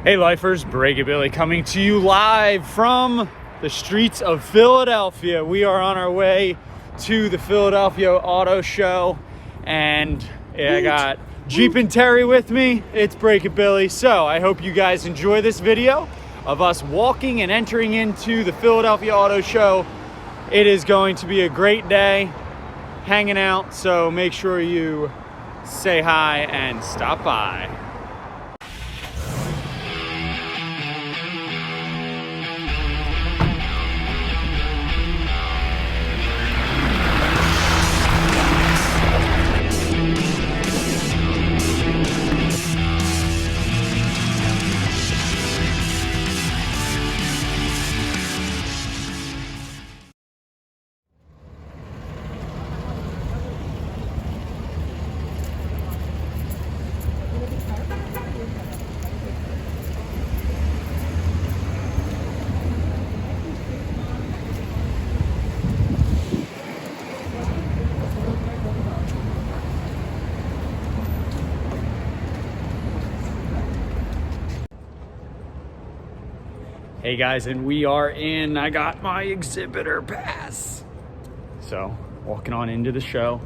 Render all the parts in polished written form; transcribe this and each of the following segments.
Hey lifers, Breakabilly coming to you live from the streets of Philadelphia. We are on our way to the Philadelphia Auto Show, and I got Jeep and Terry with me. It's Breakabilly. So I hope you guys enjoy this video of us walking and entering into the Philadelphia Auto Show. It is going to be a great day hanging out, so make sure you say hi and stop by. Hey guys, and we are in. I got my exhibitor pass. So, walking on into the show,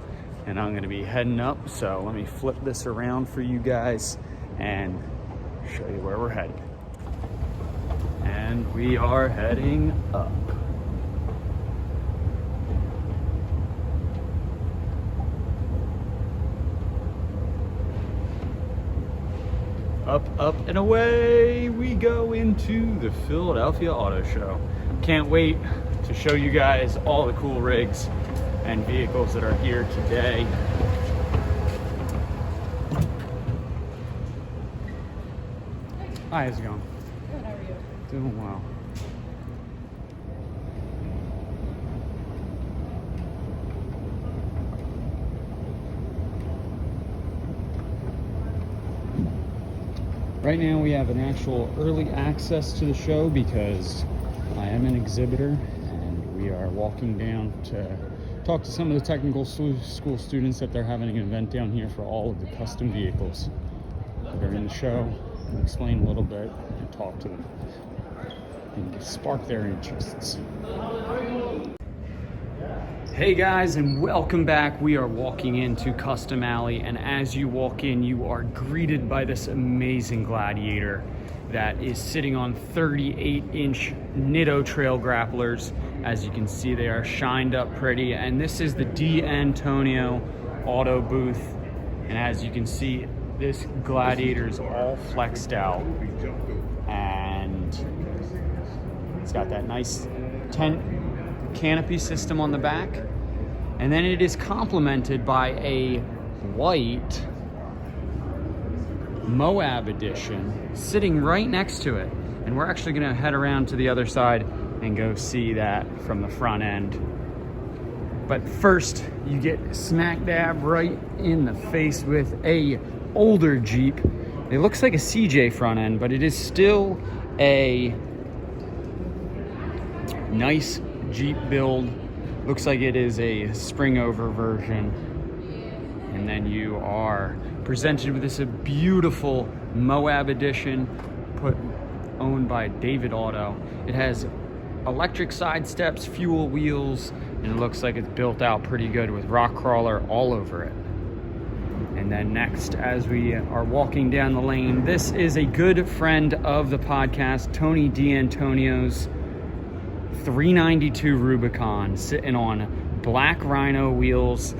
and I'm gonna be heading up. So let me flip this around for you guys and show you where we're headed. And we are heading up. Up, and away we go into the Philadelphia Auto Show. Can't wait to show you guys all the cool rigs and vehicles that are here today. Hi, how's it going? Good, how are you? Doing well. Right now we have an actual early access to the show because I am an exhibitor, and we are walking down to talk to some of the technical school students that they're having an event down here for all of the custom vehicles that are in the show, and explain a little bit and talk to them and spark their interests. Hey guys, and welcome back. We are walking into Custom Alley, and as you walk in, you are greeted by this amazing Gladiator that is sitting on 38-inch Nitto trail grapplers. As you can see, they are shined up pretty, and this is the D'Antonio auto booth. And as you can see, this Gladiator is all flexed out, and it's got that nice tent canopy system on the back, and then it is complemented by a white Moab edition sitting right next to it. And we're actually going to head around to the other side and go see that from the front end. But first, you get smack dab right in the face with a older Jeep. It looks like a CJ front end, but it is still a nice Jeep build. Looks like it is a spring over version. And then you are presented with this beautiful Moab edition owned by David Auto. It has electric side steps, fuel wheels, and it looks like it's built out pretty good with rock crawler all over it. And then next, as we are walking down the lane, this is a good friend of the podcast, Tony D'Antonio's 392 Rubicon, sitting on black Rhino wheels,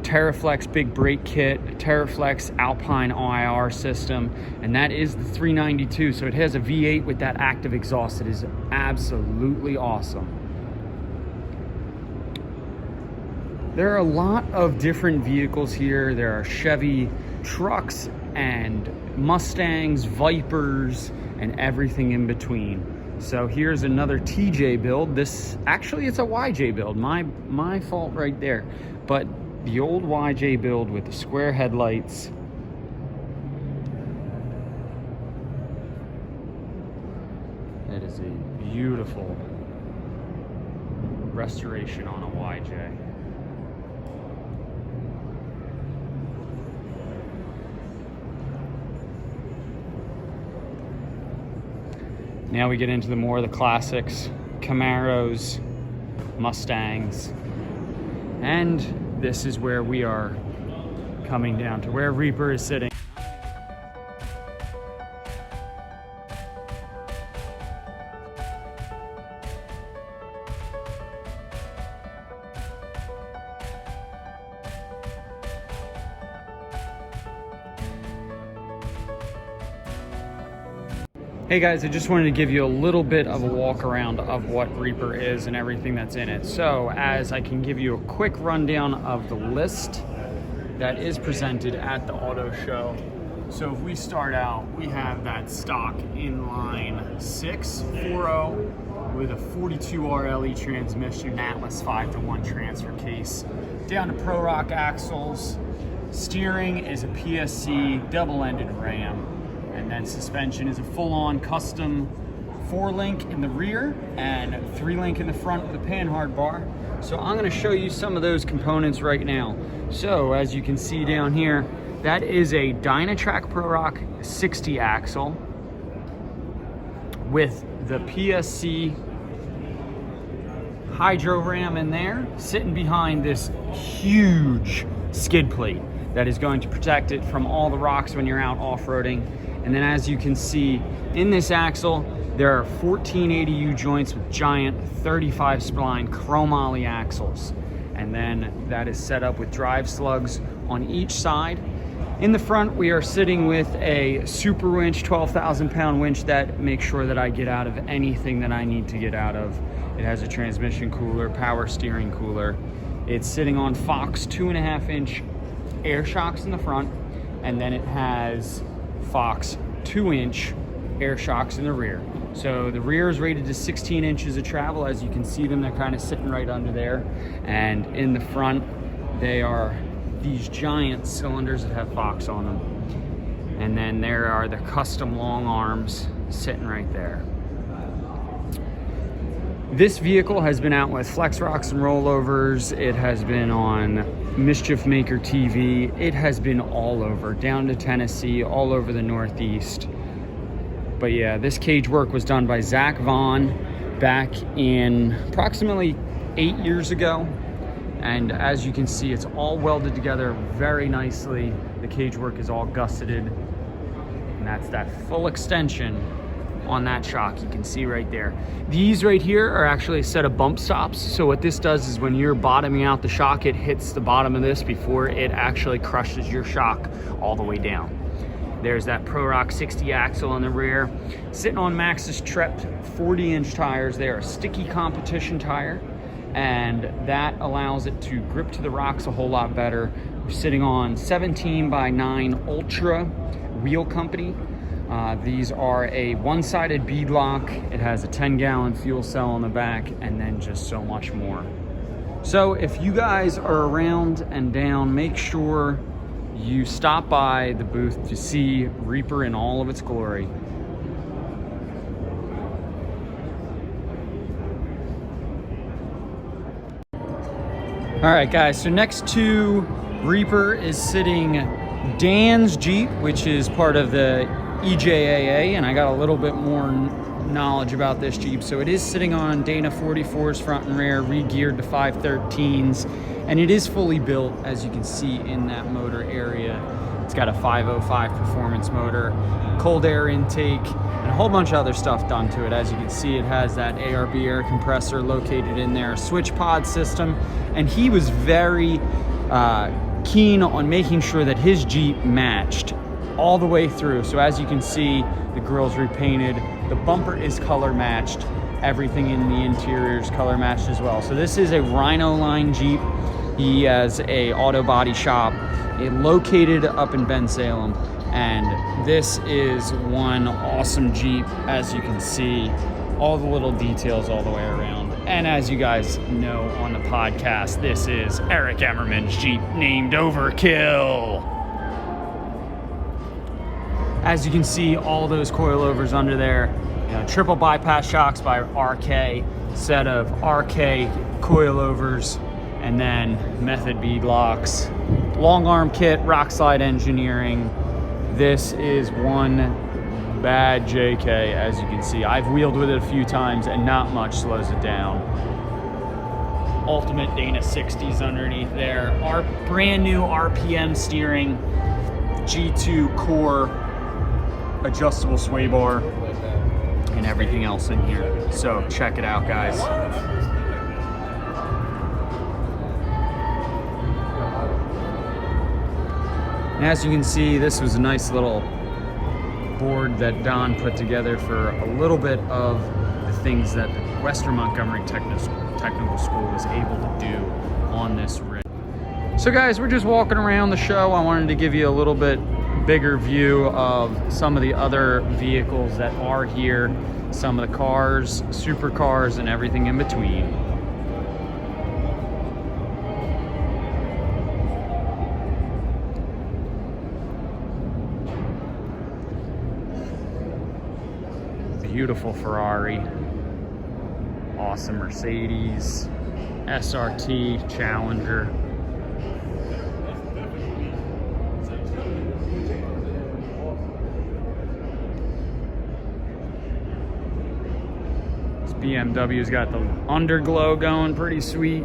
Terraflex big brake kit, Terraflex Alpine OIR system, and that is the 392. So it has a V8 with that active exhaust. It is absolutely awesome. There are a lot of different vehicles here. There are Chevy trucks and Mustangs, Vipers, and everything in between. So here's another TJ build. This actually, it's a YJ build. My fault right there. But the old YJ build with the square headlights. It is a beautiful restoration on a YJ. Now we get into the more of the classics, Camaros, Mustangs, and this is where we are coming down to where Reaper is sitting. Hey guys, I just wanted to give you a little bit of a walk around of what Reaper is and everything that's in it. So as I can give you a quick rundown of the list that is presented at the auto show. So if we start out, we have that stock inline 6.4.0 with a 42 RLE transmission, Atlas 5-to-1 transfer case, down to Pro Rock axles. Steering is a PSC double-ended ram. And then suspension is a full-on custom 4-link in the rear and 3-link in the front with a panhard bar. So I'm going to show you some of those components right now. So as you can see down here, that is a Dynatrac Pro Rock 60 axle with the PSC hydro ram in there, sitting behind this huge skid plate that is going to protect it from all the rocks when you're out off-roading. And then as you can see in this axle, there are 14 ADU joints with giant 35 spline chromoly axles. And then that is set up with drive slugs on each side. In the front, we are sitting with a super winch, 12,000 pound winch that makes sure that I get out of anything that I need to get out of. It has a transmission cooler, power steering cooler. It's sitting on Fox 2.5-inch air shocks in the front, and then it has Fox 2-inch air shocks in the rear. So the rear is rated to 16 inches of travel. As you can see them, they're kind of sitting right under there. And in the front, they are these giant cylinders that have Fox on them. And then there are the custom long arms sitting right there. This vehicle has been out with Flex Rocks and Rollovers. It has been on Mischief Maker TV. It has been all over, down to Tennessee, all over the Northeast. But yeah, this cage work was done by Zach Vaughn back in approximately 8 years ago. And as you can see, it's all welded together very nicely. The cage work is all gusseted. And that's that full extension on that shock you can see right there. These right here are actually a set of bump stops. So what this does is when you're bottoming out the shock, it hits the bottom of this before it actually crushes your shock all the way down. There's that Pro Rock 60 axle in the rear. Sitting on Maxxis Trepp 40-inch tires. They are a sticky competition tire, and that allows it to grip to the rocks a whole lot better. We're sitting on 17x9 Ultra wheel company. These are a one-sided beadlock. It has a 10-gallon fuel cell on the back, and then just so much more. So if you guys are around and down, make sure you stop by the booth to see Reaper in all of its glory. All right, guys, so next to Reaper is sitting Dan's Jeep, which is part of the EJAA, and I got a little bit more knowledge about this Jeep. So it is sitting on Dana 44s front and rear, re-geared to 513s, and it is fully built, as you can see in that motor area. It's got a 505 performance motor, cold air intake, and a whole bunch of other stuff done to it. As you can see, it has that ARB air compressor located in there, a switch pod system, and he was very keen on making sure that his Jeep matched all the way through. So as you can see, the grille's repainted, the bumper is color matched, everything in the interior is color matched as well. So this is a Rhino line Jeep. He has a auto body shop located up in Bensalem, and this is one awesome Jeep. As you can see, all the little details all the way around. And as you guys know on the podcast, this is Eric Emmerman's Jeep named Overkill. As you can see, all those coilovers under there, triple bypass shocks by RK, set of RK coilovers, and then method bead locks, long arm kit, Rock Slide Engineering. This is one bad JK, as you can see. I've wheeled with it a few times and not much slows it down. Ultimate Dana 60s underneath there. Our brand new RPM steering, G2 core, adjustable sway bar, and everything else in here. So check it out, guys. And as you can see, this was a nice little board that Don put together for a little bit of the things that the Western Montgomery Technical School was able to do on this rig. So guys, we're just walking around the show. I wanted to give you a little bit bigger view of some of the other vehicles that are here, some of the cars, supercars, and everything in between. Beautiful Ferrari, awesome Mercedes, SRT, Challenger. This BMW's got the underglow going pretty sweet.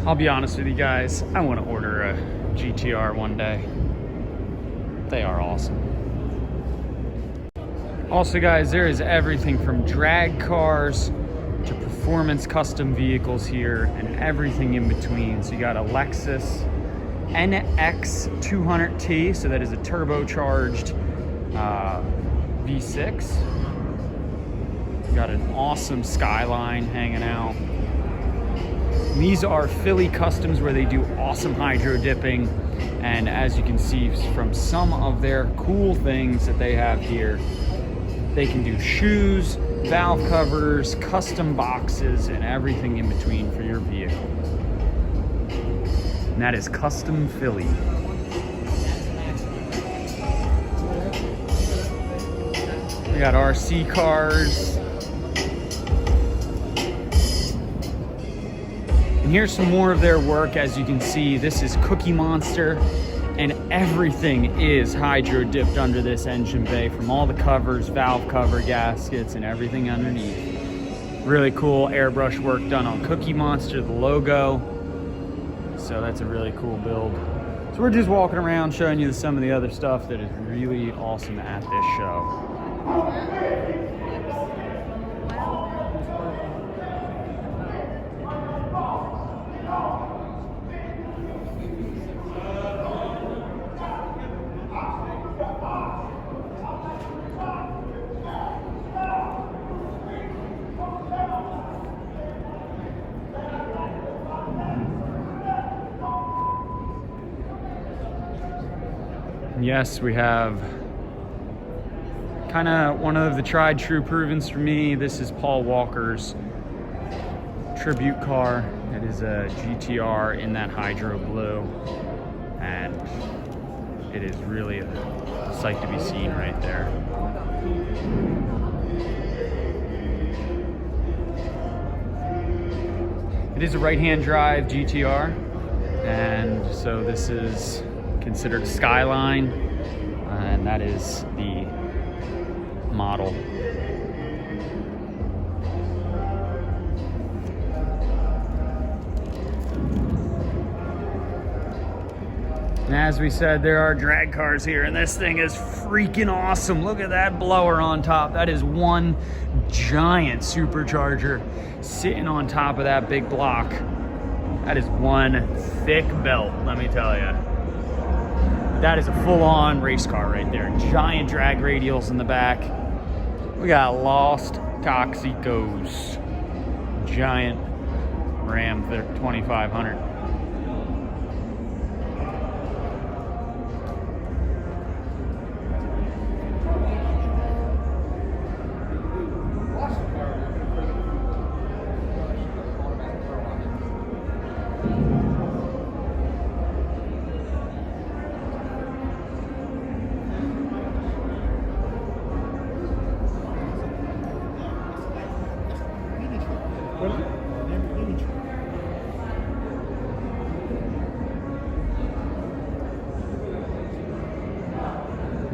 I'll be honest with you guys, I want to order a GTR one day. They are awesome. Also guys, there is everything from drag cars to performance custom vehicles here and everything in between. So you got a Lexus NX200T, so that is a turbocharged V6. You got an awesome Skyline hanging out. These are Philly customs where they do awesome hydro dipping, and as you can see from some of their cool things that they have here, they can do shoes, valve covers, custom boxes, and everything in between for your vehicle. And that is Custom Philly. We got RC cars. And here's some more of their work. As you can see, this is Cookie Monster, and everything is hydro dipped under this engine bay, from all the covers, valve cover, gaskets, and everything underneath. Really cool airbrush work done on Cookie Monster, the logo. So that's a really cool build. So we're just walking around showing you some of the other stuff that is really awesome at this show. Yes, we have kind of one of the tried true provens for me. This is Paul Walker's tribute car. It is a GTR in that hydro blue, and it is really a sight to be seen right there. It is a right-hand drive GTR, and so this is considered a Skyline, and that is the model. And as we said, there are drag cars here, and this thing is freaking awesome. Look at that blower on top. That is one giant supercharger sitting on top of that big block. That is one thick belt, let me tell you. That is a full-on race car right there. Giant drag radials in the back. We got Lost Toxicos. Giant Ram 2500.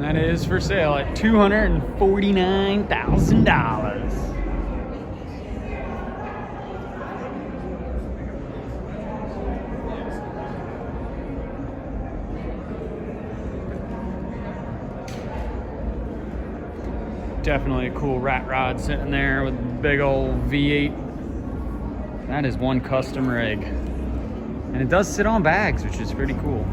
And that is for sale at $249,000. Definitely a cool rat rod sitting there with a big old V8. That is one custom rig. And it does sit on bags, which is pretty cool.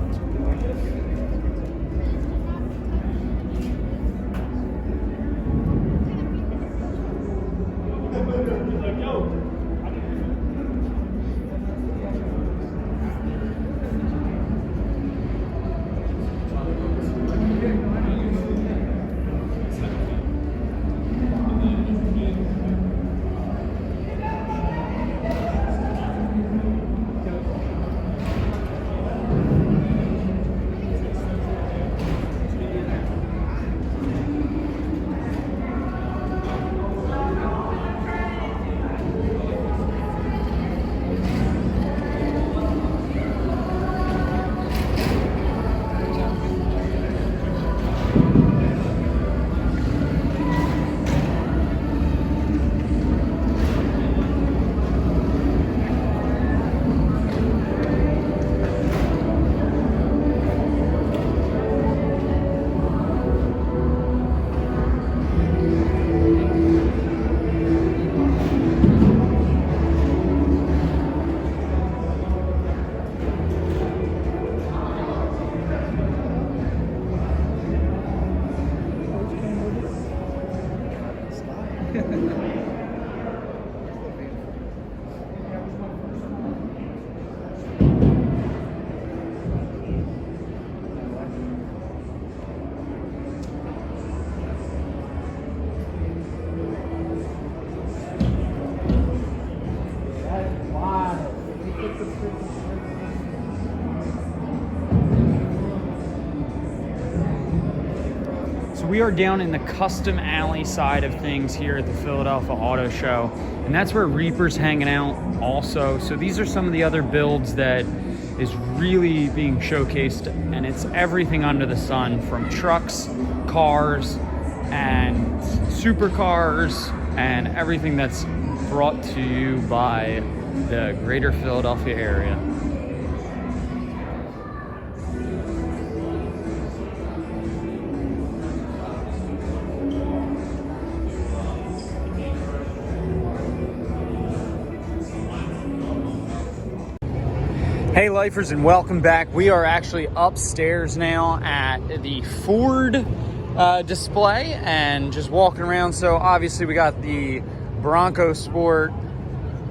We are down in the custom alley side of things here at the Philadelphia Auto Show, and that's where Reaper's hanging out also. So these are some of the other builds that is really being showcased, and it's everything under the sun, from trucks, cars, and supercars, and everything that's brought to you by the greater Philadelphia area. Hey lifers, and welcome back. We are actually upstairs now at the Ford display and just walking around. So obviously we got the Bronco Sport,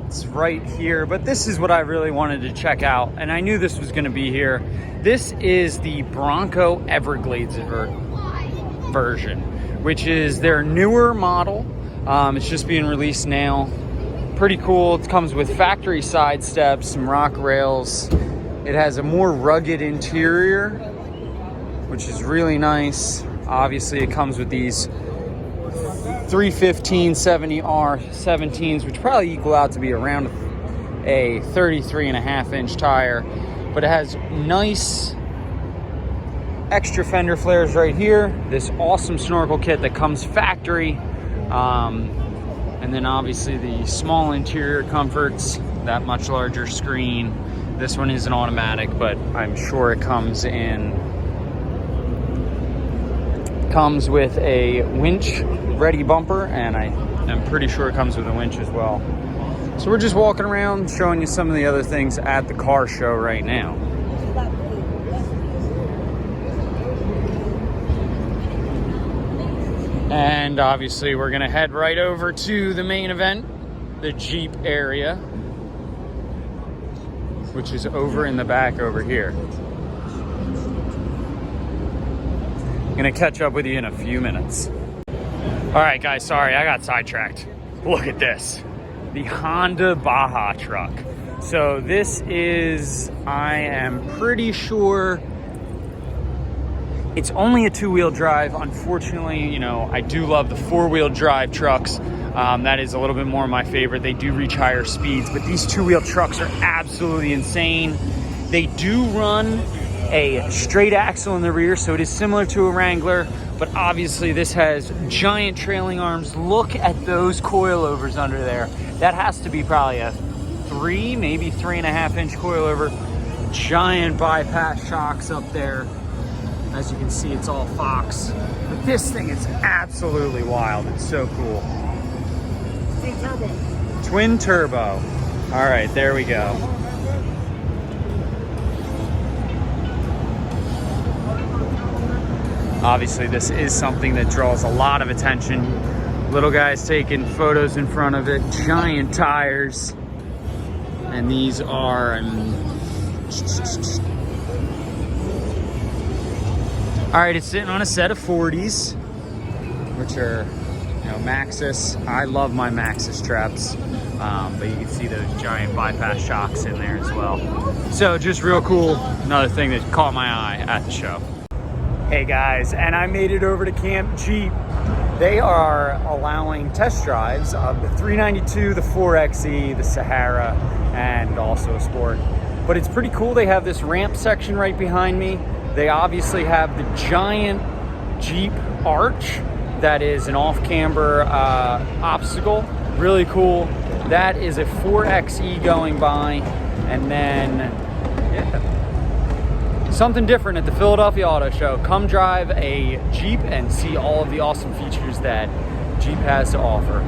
it's right here, but this is what I really wanted to check out, and I knew this was going to be here. This is the Bronco Everglades version, which is their newer model. It's just being released now. Pretty cool. It comes with factory side steps, some rock rails. It has a more rugged interior, which is really nice. Obviously, it comes with these 315 70R 17s, which probably equal out to be around a 33.5-inch tire. But it has nice extra fender flares right here. This awesome snorkel kit that comes factory. And then obviously the small interior comforts, that much larger screen. This one isn't automatic, but I'm sure it comes with a winch ready bumper, and I'm pretty sure it comes with a winch as well. So we're just walking around showing you some of the other things at the car show right now. And obviously we're gonna head right over to the main event, the Jeep area, which is over in the back over here. I'm gonna catch up with you in a few minutes. All right guys, sorry, I got sidetracked. Look at this, the Honda Baja truck. So this is, I am pretty sure, it's only a two-wheel drive. Unfortunately, you know, I do love the four-wheel drive trucks. That is a little bit more my favorite. They do reach higher speeds, but these two-wheel trucks are absolutely insane. They do run a straight axle in the rear, so it is similar to a Wrangler, but obviously this has giant trailing arms. Look at those coilovers under there. That has to be probably a 3, maybe 3.5 inch coilover. Giant bypass shocks up there. As you can see, it's all Fox. But this thing is absolutely wild. It's so cool. Twin turbo. Twin turbo. All right, there we go. Obviously, this is something that draws a lot of attention. Little guys taking photos in front of it. Giant tires. And these are... all right, it's sitting on a set of 40s, which are, you know, Maxxis. I love my Maxxis traps, but you can see those giant bypass shocks in there as well. So just real cool, another thing that caught my eye at the show. Hey guys, and I made it over to Camp Jeep. They are allowing test drives of the 392, the 4xe, the Sahara, and also a Sport. But it's pretty cool. They have this ramp section right behind me. They obviously have the giant Jeep arch that is an off-camber obstacle. Really cool. That is a 4xe going by. And then, yeah, something different at the Philadelphia Auto Show. Come drive a Jeep and see all of the awesome features that Jeep has to offer.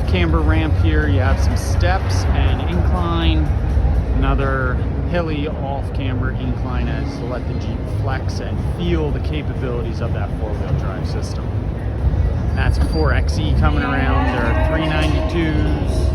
Camber ramp here. You have some steps and incline, another hilly off-camber incline as to let the Jeep flex and feel the capabilities of that four-wheel drive system. That's a 4xe coming around. There are 392s.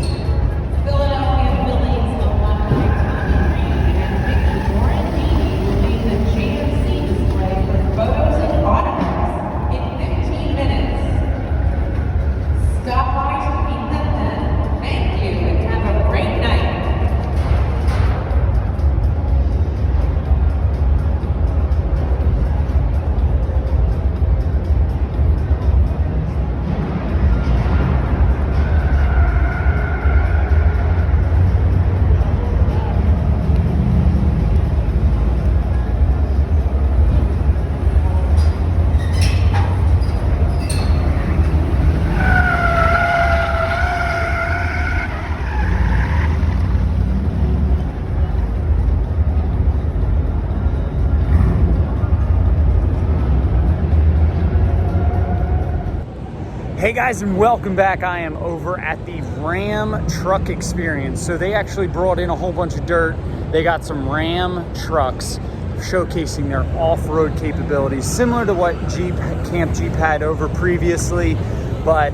Hey guys, and welcome back. I am over at the Ram Truck Experience. So they actually brought in a whole bunch of dirt. They got some Ram trucks showcasing their off-road capabilities, similar to what Camp Jeep had over previously. But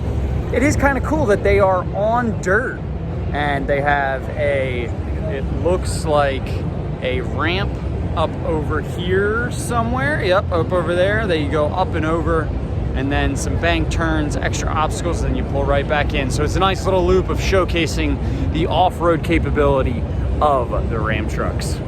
it is kind of cool that they are on dirt, and they have it looks like a ramp up over here somewhere. Yep, up over there. There you go, up and over. And then some bank turns, extra obstacles, and then you pull right back in. So it's a nice little loop of showcasing the off-road capability of the Ram trucks.